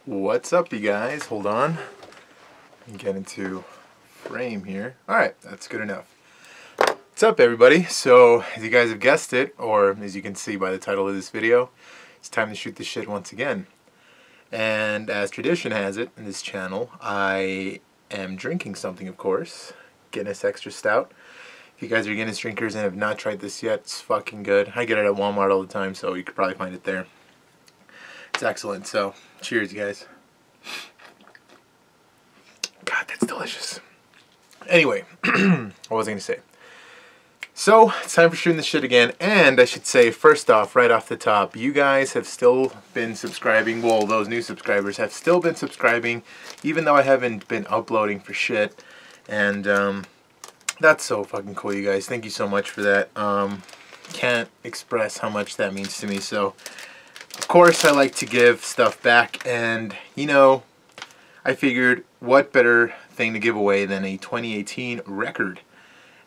What's up, you guys? Hold on. Let me get into frame here. Alright, that's good enough. What's up, everybody? So, as you guys have guessed it, or as you can see by the title of this video, it's time to shoot the shit once again. And as tradition has it in this channel, I am drinking something, of course. Guinness Extra Stout. If you guys are Guinness drinkers and have not tried this yet, it's fucking good. I get it at Walmart all the time, so you could probably find it there. It's excellent, so cheers, you guys. God, that's delicious. Anyway, what was I going to say? So, it's time for shooting the shit again, and I should say, first off, right off the top, you guys have still been subscribing. Well, those new subscribers have still been subscribing, even though I haven't been uploading for shit. And that's so fucking cool, you guys. Thank you so much for that. Can't express how much that means to me. So, of course, I like to give stuff back, and, you know, I figured what better thing to give away than a 2018 record.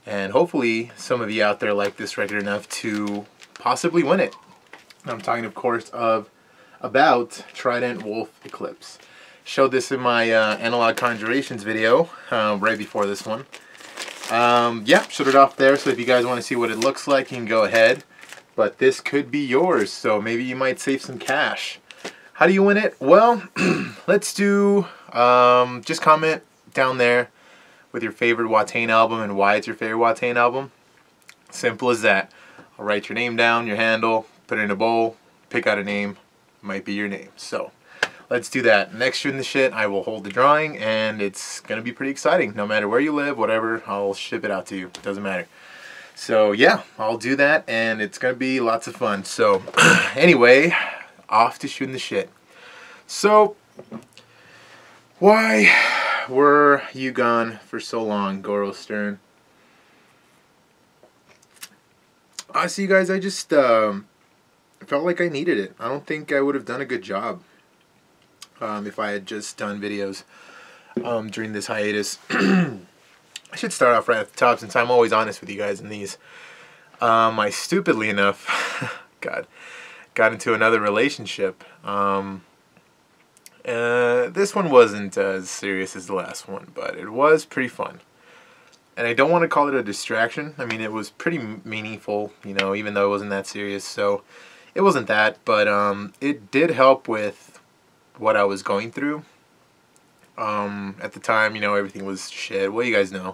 And hopefully some of you out there like this record enough to possibly win it. I'm talking, of course, about Trident Wolf Eclipse. Showed this in my Analog Conjurations video right before this one. Yeah, showed it off there, so if you guys want to see what it looks like, you can go ahead. But this could be yours, so maybe you might save some cash. How do you win it? Well, let's do, just comment down there with your favorite Watain album and why it's your favorite Watain album. Simple as that. I'll write your name down, your handle, put it in a bowl, pick out a name, might be your name. So, let's do that. Next Shootin the Shit, I will hold the drawing, and it's going to be pretty exciting. No matter where you live, whatever, I'll ship it out to you. Doesn't matter. So yeah, I'll do that, and it's going to be lots of fun. So anyway, off to Shootin the Shit. So, why were you gone for so long, Goro Stern? Honestly, you guys, I just felt like I needed it. I don't think I would have done a good job if I had just done videos during this hiatus. I should start off right at the top, since I'm always honest with you guys in these. I stupidly enough, God, got into another relationship. This one wasn't as serious as the last one, but it was pretty fun. And I don't want to call it a distraction. I mean, it was pretty meaningful, you know, even though it wasn't that serious. So it wasn't that, but it did help with what I was going through. At the time, you know, everything was shit. Well, you guys know.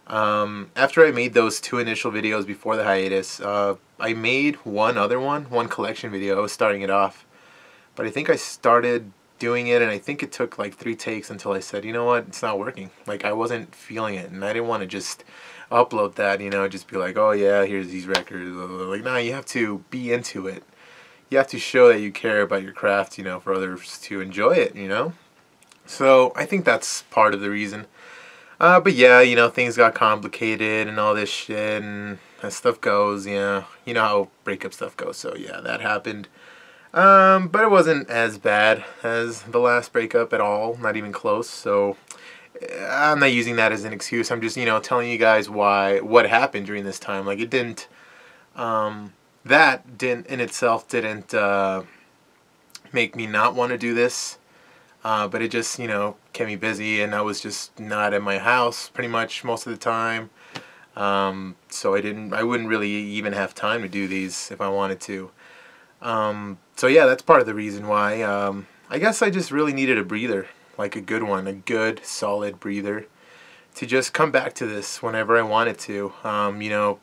After I made those two initial videos before the hiatus, I made one collection video. I was starting it off. But I think I started doing it, and I think it took like 3 takes until I said, you know what, it's not working. Like, I wasn't feeling it, and I didn't want to just upload that, you know, just be like, oh yeah, here's these records. Like, nah, you have to be into it. You have to show that you care about your craft, you know, for others to enjoy it, you know? So, I think that's part of the reason. But yeah, you know, things got complicated and all this shit, and as stuff goes, yeah, you know how breakup stuff goes, so yeah, that happened. But it wasn't as bad as the last breakup at all, not even close, so I'm not using that as an excuse. I'm just, you know, telling you guys what happened during this time. Like, it didn't, that didn't, in itself, didn't, make me not want to do this. But it just, you know, kept me busy, and I was just not at my house pretty much most of the time. So I wouldn't really even have time to do these if I wanted to. So yeah, that's part of the reason why. I guess I just really needed a breather, like a good one, a good, solid breather, to just come back to this whenever I wanted to. You know,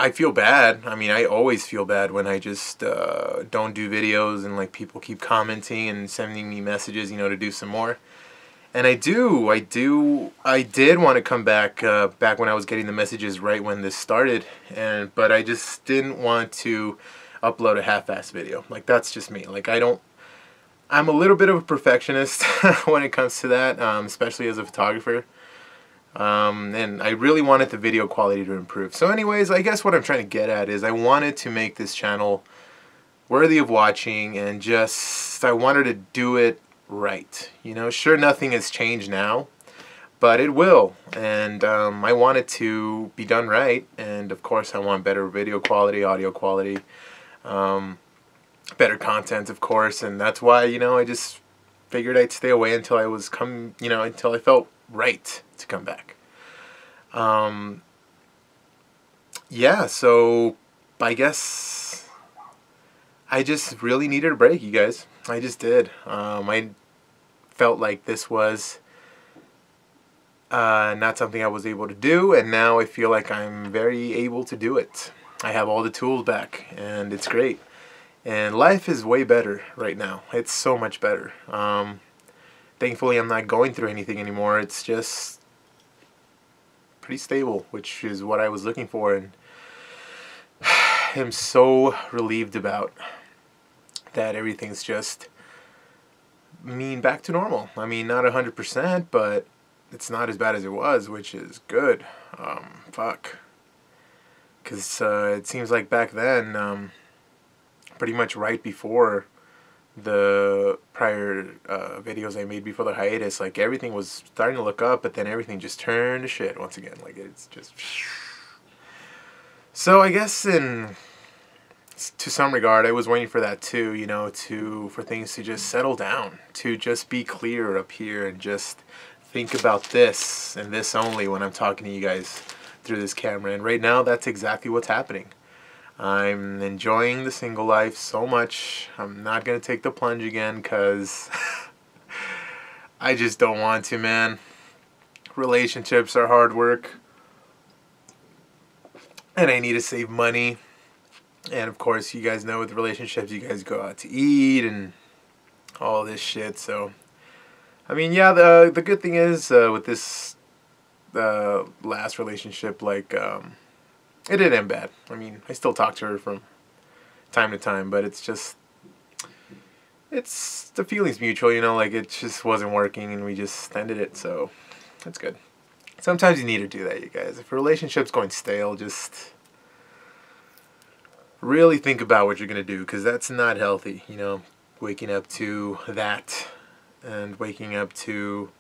I feel bad. I mean, I always feel bad when I just don't do videos, and like people keep commenting and sending me messages, you know, to do some more. And I did want to come back back when I was getting the messages right when this started, but I just didn't want to upload a half-assed video. Like, that's just me. Like, I'm a little bit of a perfectionist when it comes to that, especially as a photographer. And I really wanted the video quality to improve. So anyways, I guess what I'm trying to get at is I wanted to make this channel worthy of watching, and just, I wanted to do it right. You know, sure, nothing has changed now, but it will. And I want it to be done right, and of course I want better video quality, audio quality. better content, of course, and that's why, you know, I just figured I'd stay away until I was until I felt right to come back. Yeah, so I guess I just really needed a break, you guys. I just did. I felt like this was not something I was able to do, and now I feel like I'm very able to do it. I have all the tools back, and it's great. And life is way better right now. It's so much better. Thankfully, I'm not going through anything anymore. It's just pretty stable, which is what I was looking for, and I'm so relieved about that. Everything's just, back to normal. I mean, not 100%, but it's not as bad as it was, which is good. Fuck. Because it seems like back then, pretty much right before the prior videos I made before the hiatus, like everything was starting to look up, but then everything just turned to shit once again. Like it's just... So I guess to some regard, I was waiting for that too, you know, for things to just settle down, to just be clear up here and just think about this and this only when I'm talking to you guys through this camera. And right now, that's exactly what's happening. I'm enjoying the single life so much. I'm not going to take the plunge again because I just don't want to, man. Relationships are hard work. And I need to save money. And of course, you guys know with relationships, you guys go out to eat and all this shit. So, I mean, yeah, the good thing is with this last relationship, like, it didn't end bad. I mean, I still talk to her from time to time, but it's just, the feeling's mutual, you know, like it just wasn't working and we just ended it, so that's good. Sometimes you need to do that, you guys. If a relationship's going stale, just really think about what you're going to do, because that's not healthy, you know, waking up to that and waking up to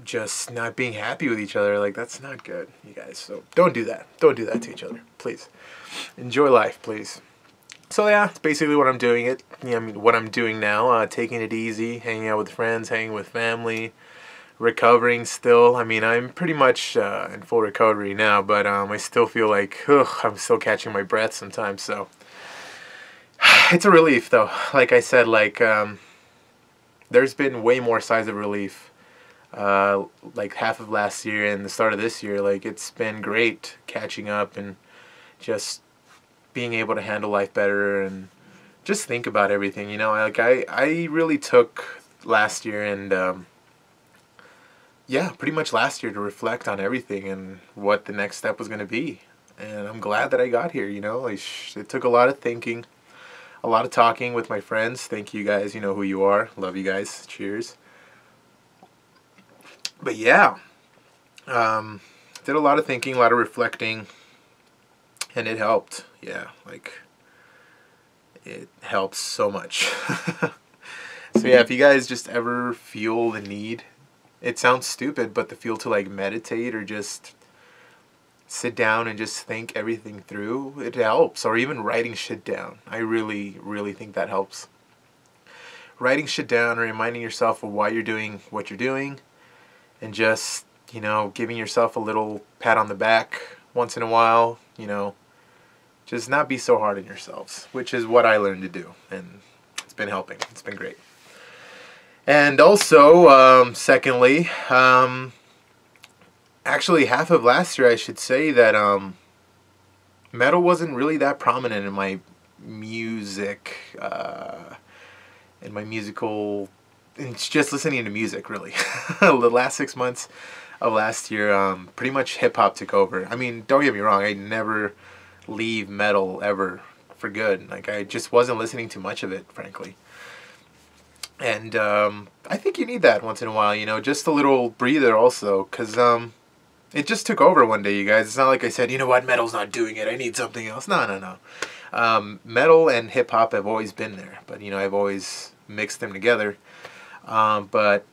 just not being happy with each other. Like, that's not good, you guys. So don't do that. Don't do that to each other, please. Enjoy life, please. So yeah, it's basically what I'm doing. What I'm doing now, taking it easy, hanging out with friends, hanging with family, recovering still. I mean, I'm pretty much in full recovery now, but I still feel like I'm still catching my breath sometimes. So it's a relief, though. Like I said, like there's been way more signs of relief. Like half of last year and the start of this year, like it's been great catching up and just being able to handle life better and just think about everything, you know. Like I really took last year and yeah, pretty much last year to reflect on everything and what the next step was going to be. And I'm glad that I got here, you know. Like, it took a lot of thinking, a lot of talking with my friends. Thank you guys, you know who you are. Love you guys. Cheers. But yeah, did a lot of thinking, a lot of reflecting, and it helped. Yeah, like, it helps so much. So yeah, if you guys just ever feel the need, it sounds stupid, but the feel to like meditate or just sit down and just think everything through, it helps. Or even writing shit down. I really, really think that helps. Writing shit down, reminding yourself of why you're doing what you're doing, and just, you know, giving yourself a little pat on the back once in a while, you know, just not be so hard on yourselves, which is what I learned to do, and it's been helping. It's been great. And also, secondly, actually half of last year I should say that metal wasn't really that prominent in my music, in my musical, it's just listening to music, really. The last 6 months of last year, pretty much hip-hop took over. I mean, don't get me wrong, I never leave metal ever for good. Like, I just wasn't listening to much of it, frankly. And I think you need that once in a while, you know, just a little breather also, because it just took over one day, you guys. It's not like I said, you know what, metal's not doing it, I need something else. No, no, no. Metal and hip-hop have always been there, but, you know, I've always mixed them together. But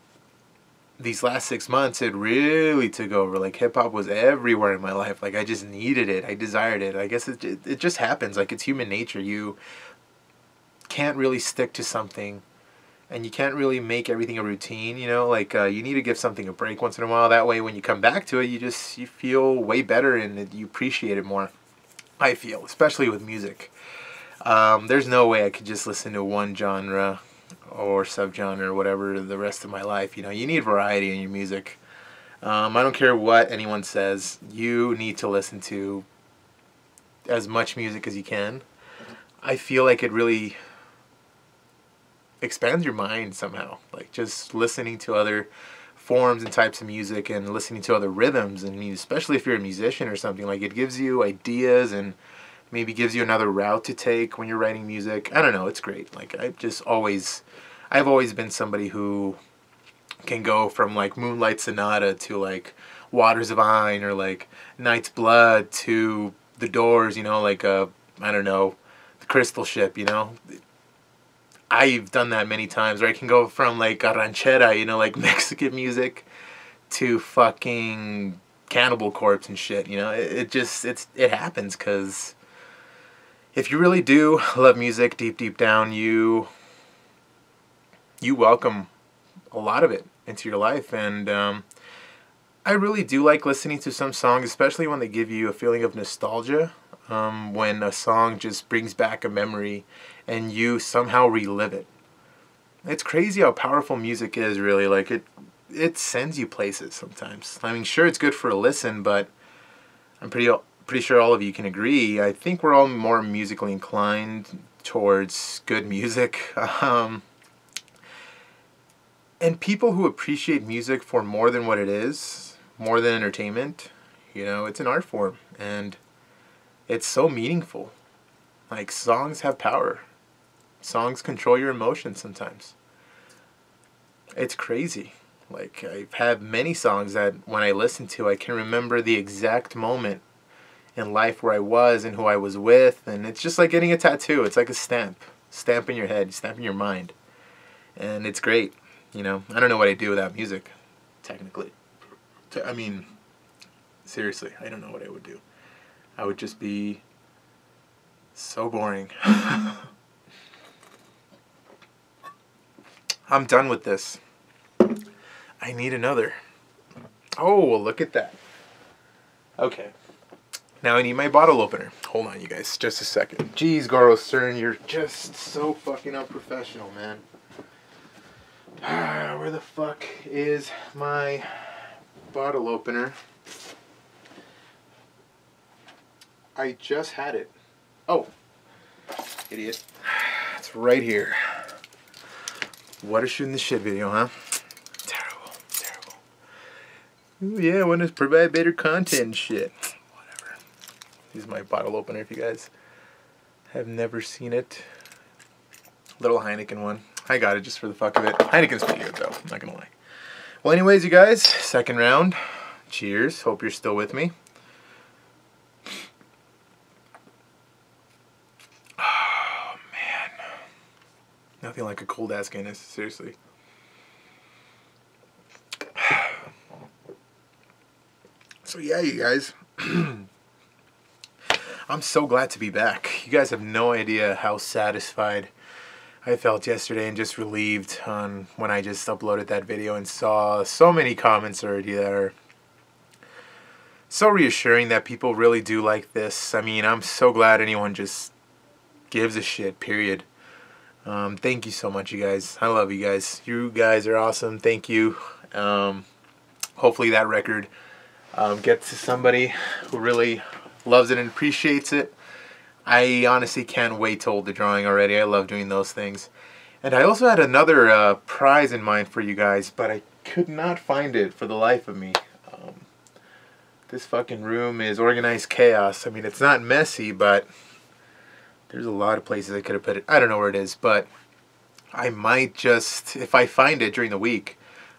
these last 6 months, it really took over. Like, hip-hop was everywhere in my life. Like, I just needed it. I desired it. I guess it just happens. Like, it's human nature. You can't really stick to something, and you can't really make everything a routine, you know, like you need to give something a break once in a while. That way when you come back to it, you feel way better and you appreciate it more, I feel, especially with music. There's no way I could just listen to one genre or subgenre or whatever the rest of my life. You know, you need variety in your music. I don't care what anyone says, you need to listen to as much music as you can. I feel like it really expands your mind somehow, like just listening to other forms and types of music and listening to other rhythms, and especially if you're a musician or something, like it gives you ideas and maybe gives you another route to take when you're writing music. I don't know, it's great. Like I've always been somebody who can go from like Moonlight Sonata to like Waters of Wine or like Night's Blood to The Doors, you know, like I don't know, The Crystal Ship, you know. I've done that many times, where I can go from like a ranchera, you know, like Mexican music, to fucking Cannibal Corpse and shit, you know. It happens, because if you really do love music deep down, you welcome a lot of it into your life. And I really do like listening to some songs, especially when they give you a feeling of nostalgia. When a song just brings back a memory and you somehow relive it. It's crazy how powerful music is, really. Like it sends you places sometimes. I mean, sure, it's good for a listen, but I'm pretty sure all of you can agree. I think we're all more musically inclined towards good music. And people who appreciate music for more than what it is, more than entertainment, you know, it's an art form, and it's so meaningful. Like, songs have power. Songs control your emotions sometimes. It's crazy. Like, I've had many songs that when I listen to, I can remember the exact moment in life where I was and who I was with, and it's just like getting a tattoo. It's like a stamp in your head, stamp in your mind, and it's great. You know, I don't know what I'd do without music, technically. I mean, seriously, I don't know what I would do. I would just be so boring. I'm done with this. I need another. Oh, well, look at that. Okay. Now I need my bottle opener. Hold on, you guys, just a second. Jeez, Goro Cern, you're just so fucking unprofessional, man. Where the fuck is my bottle opener? I just had it. Oh, idiot. It's right here. What a Shootin the Shit video, huh? Terrible. Ooh, yeah, I want to provide better content and shit. Whatever. This is my bottle opener if you guys have never seen it. Little Heineken one. I got it just for the fuck of it. Heineken's pretty good, though. I'm not gonna lie. Well, anyways, you guys, second round. Cheers. Hope you're still with me. Oh, man. Nothing like a cold-ass Guinness, seriously. So, yeah, you guys. I'm so glad to be back. You guys have no idea how satisfied I felt yesterday and just relieved on when I just uploaded that video and saw so many comments already that are so reassuring that people really do like this. I mean, I'm so glad anyone just gives a shit, period. Thank you so much, you guys. I love you guys. You guys are awesome. Thank you. Hopefully that record gets to somebody who really loves it and appreciates it. I honestly can't wait to hold the drawing already. I love doing those things. And I also had another prize in mind for you guys, but I could not find it for the life of me. This fucking room is organized chaos. I mean, it's not messy, but there's a lot of places I could have put it. I don't know where it is, but I might just, if I find it during the week,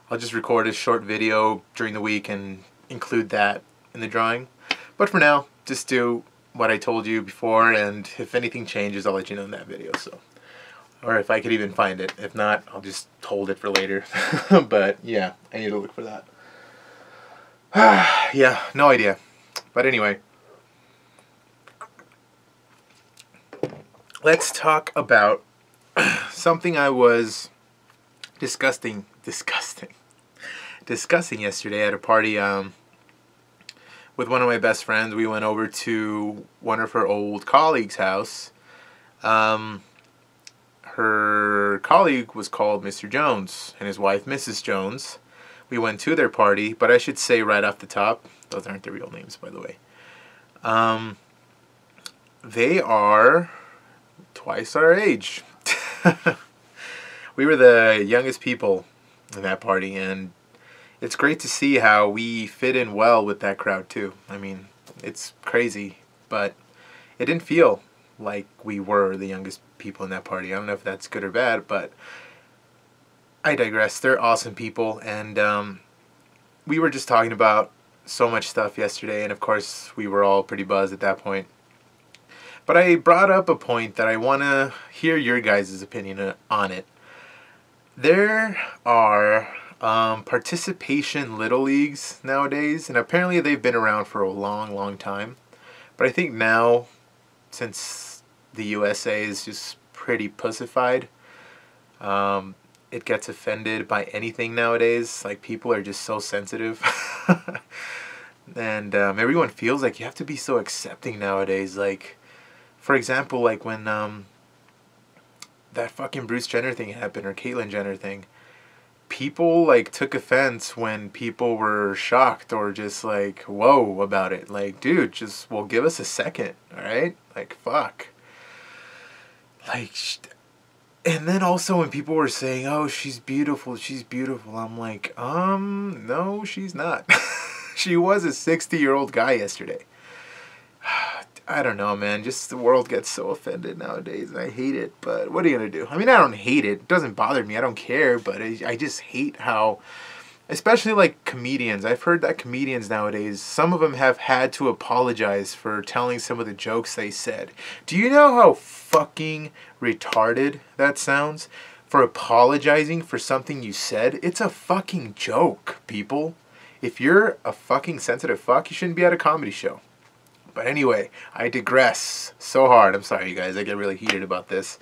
I'll just record a short video during the week and include that in the drawing. But for now, just do what I told you before, and if anything changes, I'll let you know in that video. So, or if I could even find it. If not, I'll just hold it for later. But yeah, I need to look for that. Yeah, no idea. But anyway, let's talk about something I was discussing yesterday at a party with one of my best friends. We went over to one of her old colleagues' house. Her colleague was called Mr. Jones and his wife Mrs. Jones. We went to their party, but I should say right off the top, those aren't their real names, by the way. They are twice our age. We were the youngest people in that party, and it's great to see how we fit in well with that crowd too. I mean, it's crazy, but it didn't feel like we were the youngest people in that party. I don't know if that's good or bad, but I digress. They're awesome people, and we were just talking about so much stuff yesterday, and of course we were all pretty buzzed at that point. But I brought up a point that I want to hear your guys' opinion on it. There are participation little leagues nowadays, and apparently they've been around for a long time. But I think now, since the USA is just pretty pussified, it gets offended by anything nowadays. Like, people are just so sensitive. And everyone feels like you have to be so accepting nowadays. Like, for example, like when that fucking Bruce Jenner thing happened, or Caitlyn Jenner thing, people like took offense when people were shocked or just like, whoa, about it. Like, dude, just, well, give us a second, alright? Like, fuck. Like, and then also when people were saying, oh, she's beautiful, I'm like, no, she's not. She was a 60-year-old guy yesterday. I don't know, man. Just the world gets so offended nowadays, and I hate it. But what are you going to do? I mean, I don't hate it. It doesn't bother me. I don't care. But I just hate how, especially like comedians. I've heard that comedians nowadays, some of them have had to apologize for telling some of the jokes they said. Do you know how fucking retarded that sounds? For apologizing for something you said? It's a fucking joke, people. If you're a fucking sensitive fuck, you shouldn't be at a comedy show. But anyway, I digress so hard. I'm sorry, you guys. I get really heated about this.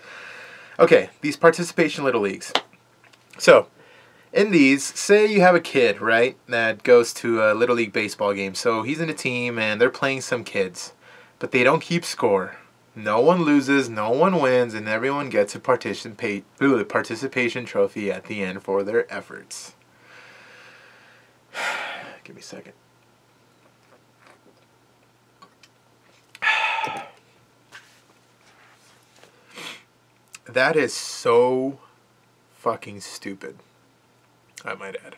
Okay, these participation little leagues. So, in these, say you have a kid, right, that goes to a little league baseball game. So he's in a team and they're playing some kids, but they don't keep score. No one loses, no one wins, and everyone gets a participation trophy at the end for their efforts. Give me a second. That is so fucking stupid, I might add.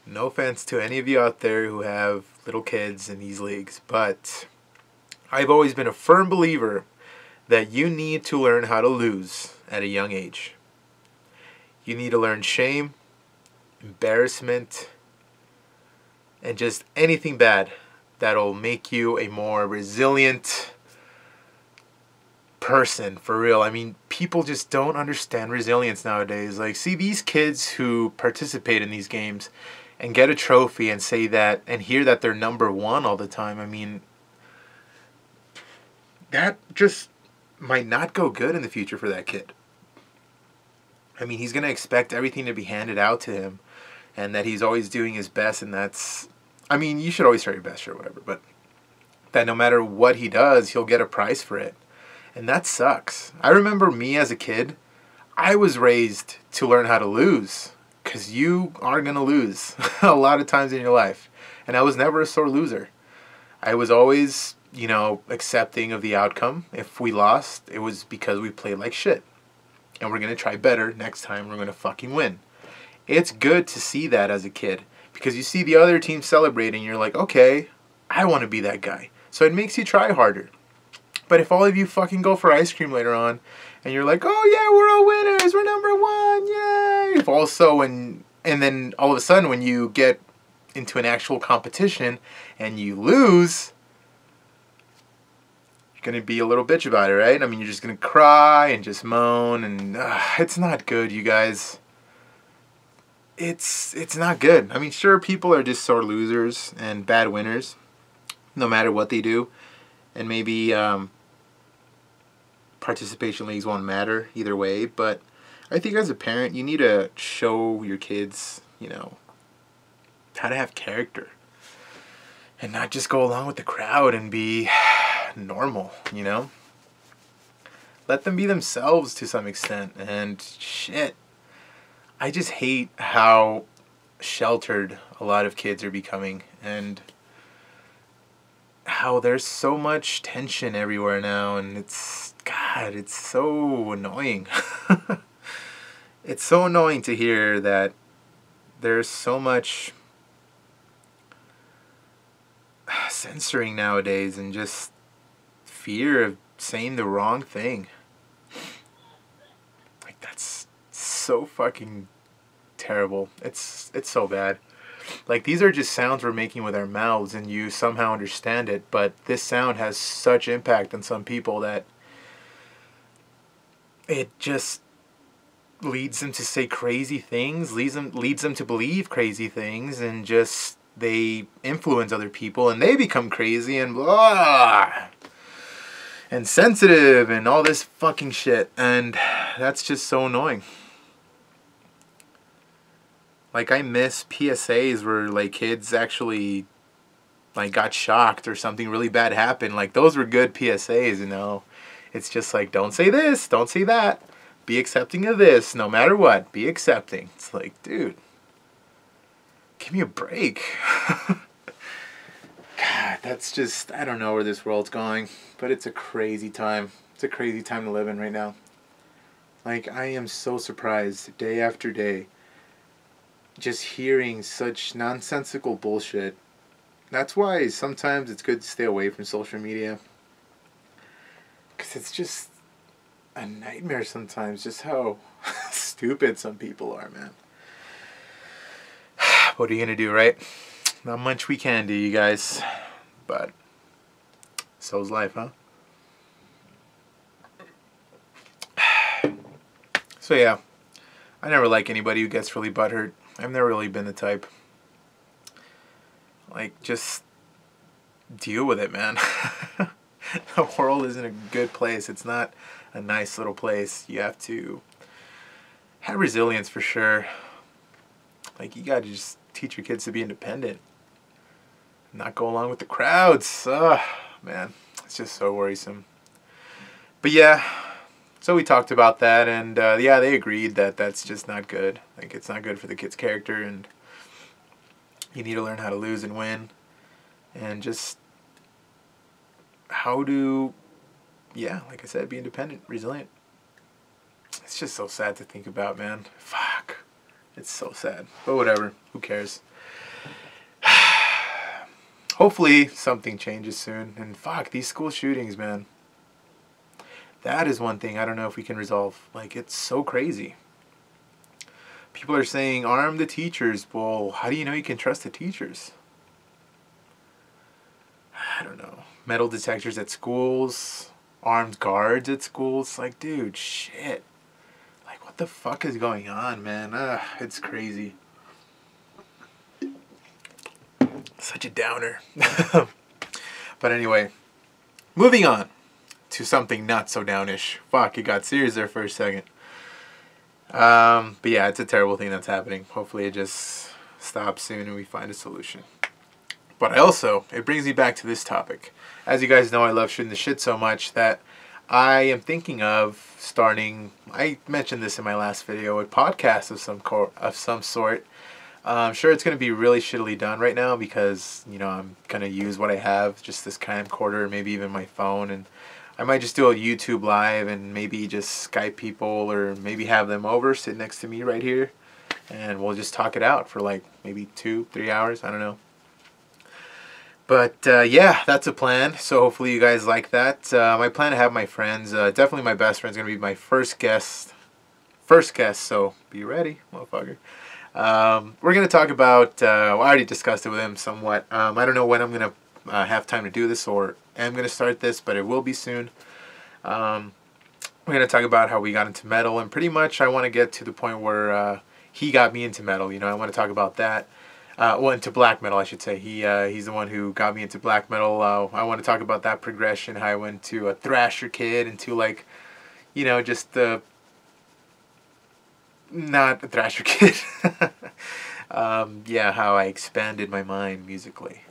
No offense to any of you out there who have little kids in these leagues, but I've always been a firm believer that you need to learn how to lose at a young age. You need to learn shame, embarrassment, and just anything bad that'll make you a more resilient person, for real. I mean, people just don't understand resilience nowadays. Like, see these kids who participate in these games and get a trophy and say that and hear that they're number one all the time. I mean, that just might not go good in the future for that kid. I mean, he's going to expect everything to be handed out to him and that he's always doing his best, and that's, I mean, you should always try your best, sure, whatever, but that no matter what he does, he'll get a prize for it. And that sucks. I remember me as a kid, I was raised to learn how to lose, because you are going to lose a lot of times in your life. And I was never a sore loser. I was always, you know, accepting of the outcome. If we lost, it was because we played like shit. And we're going to try better next time. We're going to fucking win. It's good to see that as a kid, because you see the other team celebrating, you're like, okay, I want to be that guy. So it makes you try harder. But if all of you fucking go for ice cream later on, and you're like, oh yeah, we're all winners, we're number one, yay! If also, and then all of a sudden when you get into an actual competition and you lose, you're going to be a little bitch about it, right? I mean, you're just going to cry and just moan, and it's not good, you guys. It's not good. I mean, sure, people are just sore losers and bad winners, no matter what they do. And maybe participation leagues won't matter either way, but I think as a parent, you need to show your kids, you know, how to have character. And not just go along with the crowd and be normal, you know? Let them be themselves to some extent. And shit, I just hate how sheltered a lot of kids are becoming. And how there's so much tension everywhere now. And it's, God, it's so annoying. It's so annoying to hear that there's so much censoring nowadays and just fear of saying the wrong thing. Like, that's so fucking terrible. It's so bad. Like, these are just sounds we're making with our mouths and you somehow understand it, but this sound has such impact on some people that it just leads them to say crazy things, leads them to believe crazy things, and just they influence other people and they become crazy and blah and sensitive and all this fucking shit, and that's just so annoying. Like, I miss PSAs where like kids actually like got shocked or something really bad happened. Like, those were good PSAs, you know. It's just like, don't say this, don't say that. Be accepting of this, no matter what. Be accepting. It's like, dude, give me a break. God, that's just, I don't know where this world's going, but it's a crazy time. It's a crazy time to live in right now. Like, I am so surprised day after day just hearing such nonsensical bullshit. That's why sometimes it's good to stay away from social media. Because it's just a nightmare sometimes, just how stupid some people are, man. What are you gonna do, right? Not much we can do, you guys. But so's life, huh? So yeah, I never like anybody who gets really butthurt. I've never really been the type. Like, just deal with it, man. The world isn't a good place. It's not a nice little place. You have to have resilience for sure. Like, you gotta just teach your kids to be independent. Not go along with the crowds. Man, it's just so worrisome. But yeah, so we talked about that, and yeah, they agreed that that's just not good. Like, it's not good for the kid's character, and you need to learn how to lose and win, and just how to, yeah, like I said, be independent, resilient. It's just so sad to think about, man. Fuck. It's so sad. But whatever. Who cares? Hopefully something changes soon. And fuck, these school shootings, man. That is one thing I don't know if we can resolve. Like, it's so crazy. People are saying, arm the teachers. Well, how do you know you can trust the teachers? I don't know. Metal detectors at schools. Armed guards at schools. Like, dude, shit. Like, what the fuck is going on, man? It's crazy. Such a downer. But anyway, moving on to something not so downish. Fuck, it got serious there for a second. But yeah, it's a terrible thing that's happening. Hopefully it just stops soon and we find a solution. But it brings me back to this topic. As you guys know, I love shooting the shit so much that I am thinking of starting, I mentioned this in my last video, a podcast of some sort. I'm sure it's going to be really shittily done right now because, you know, I'm going to use what I have, just this camcorder, maybe even my phone, and I might just do a YouTube live and maybe just Skype people or maybe have them over, sit next to me right here, and we'll just talk it out for like maybe 2-3 hours, I don't know. But yeah, that's a plan, so hopefully you guys like that. I plan to have my friends, definitely my best friend's going to be my first guest, so be ready, motherfucker. We're going to talk about, well, I already discussed it with him somewhat. I don't know when I'm going to have time to do this or am going to start this, but it will be soon. We're going to talk about how we got into metal, and pretty much I want to get to the point where he got me into metal. You know, I want to talk about that. Well, into black metal, I should say. He's the one who got me into black metal. I want to talk about that progression, how I went to a thrasher kid into like you know, just not a Thrasher kid. Yeah, how I expanded my mind musically.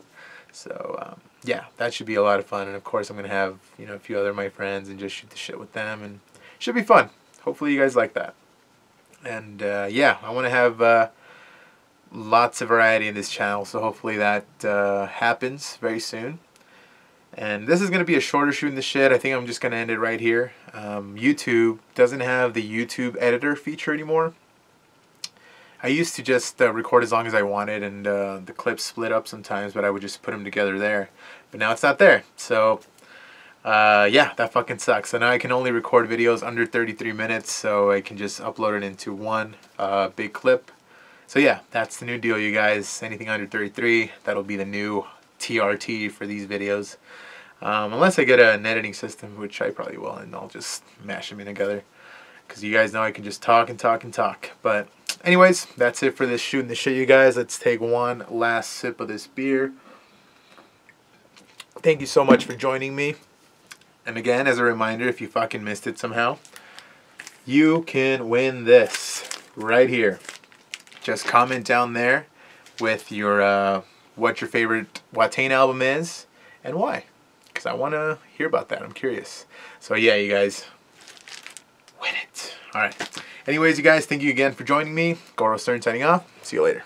So yeah, that should be a lot of fun. And of course I'm gonna have, you know, a few other of my friends and just shoot the shit with them, and it should be fun. Hopefully you guys like that. And yeah, I want to have lots of variety in this channel, so hopefully that happens very soon. And this is going to be a shorter Shootin the Shit. I think I'm just going to end it right here. YouTube doesn't have the YouTube editor feature anymore. I used to just record as long as I wanted, and the clips split up sometimes, but I would just put them together there. But now it's not there. So yeah, that fucking sucks. So now I can only record videos under 33 minutes, so I can just upload it into one big clip. So yeah, that's the new deal, you guys. Anything under 33, that'll be the new TRT for these videos. Unless I get an editing system, which I probably will, and I'll just mash them in together. Because you guys know I can just talk and talk and talk. But anyways, that's it for this Shootin the Shit, you guys. Let's take one last sip of this beer. Thank you so much for joining me. And again, as a reminder, if you fucking missed it somehow, you can win this right here. Just comment down there with your what your favorite Watain album is and why. Because I want to hear about that. I'm curious. So yeah, you guys, win it. Alright. Anyways, you guys, thank you again for joining me. Goro Stern signing off. See you later.